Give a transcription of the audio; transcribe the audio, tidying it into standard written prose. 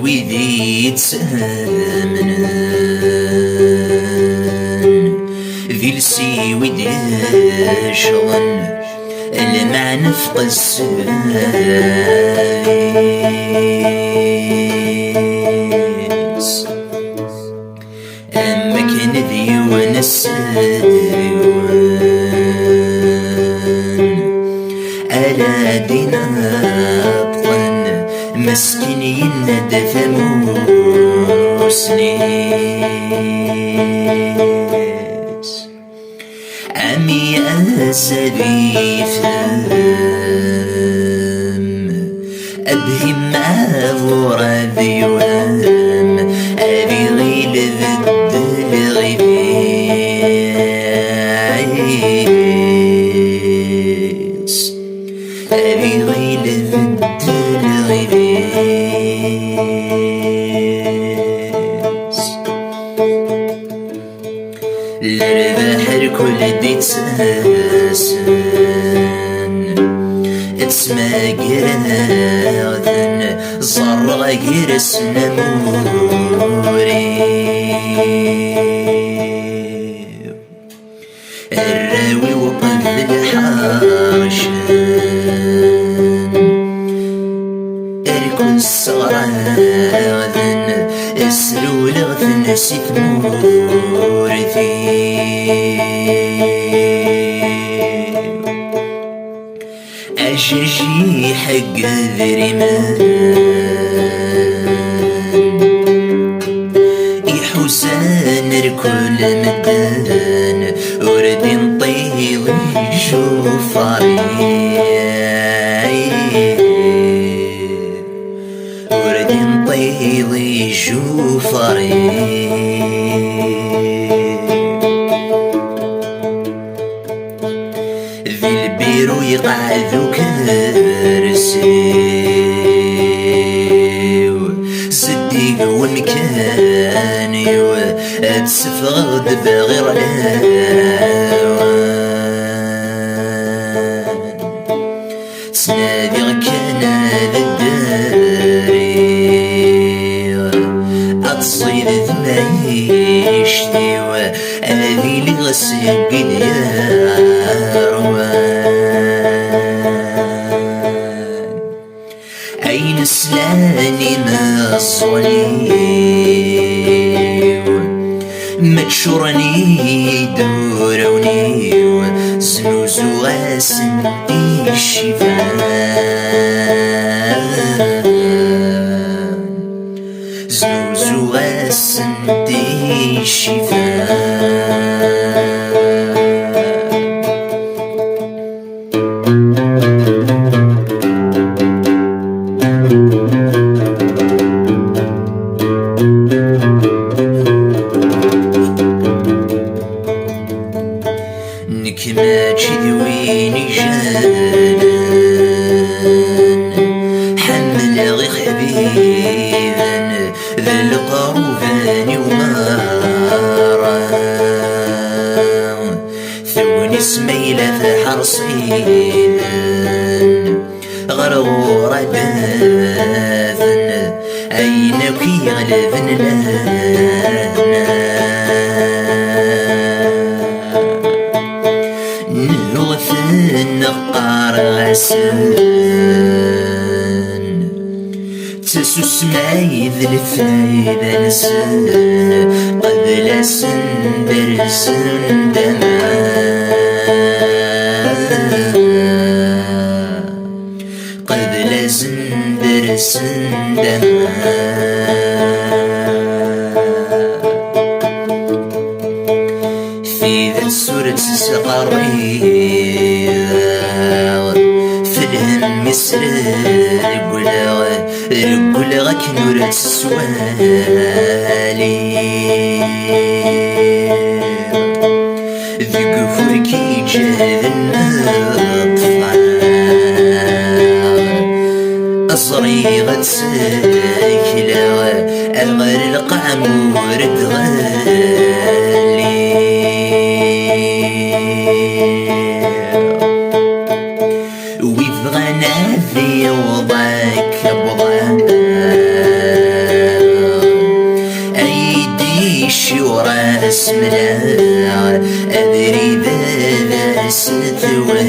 ويدي يتسامنن ذي لسي ويدي شغن المعنى في قصايس أما كان ذي ونسديوان على دينا بطن مسكين يند ثموسنيس عمي أسدي فم أبهم أفورا ذيوام أبي غيل ذد الغبيس أبي غيل ذد الغبيس للبحر كل دي تساسن اسمع قراذن صرغ يرس نموري الراوي وقف الحرشان اركن الصراذن اسلو لغثن سيث مورثي أجرجي حق ذريمان يحوسان ركل مدان ورد طيل شوفاري ورد طيل شوفاري البيرو يقعدو كرسيو صديق ومكاني واتسفغد بغير الاوان تنادي كان للداري اتصيد ثمايشتي وهذي اللي غسق الياروان أين سلاني ما الصليب متشورني دوروني وزنوزو غاسن الشفان زنوزو غاسن الشفان نكما تشدويني جانان حمل غي حبيبا ذا القروفان ومارا ثوني سميلة في حرصينا غرغورة باثن أينك يغلبن لنا نقار غسان تسوس مايذ الفايدة لسان قبل سندر سندمان قبل سندر سندمان في ذا السورة سقرية في الهم يسرق رقل غك نور السوالي ذي قفركي جهد النطفال أصريغة ساكلة الغر القعم ورد غالي ويبغى نافي وضعك أبغى اسمنا أدري ذا ستوى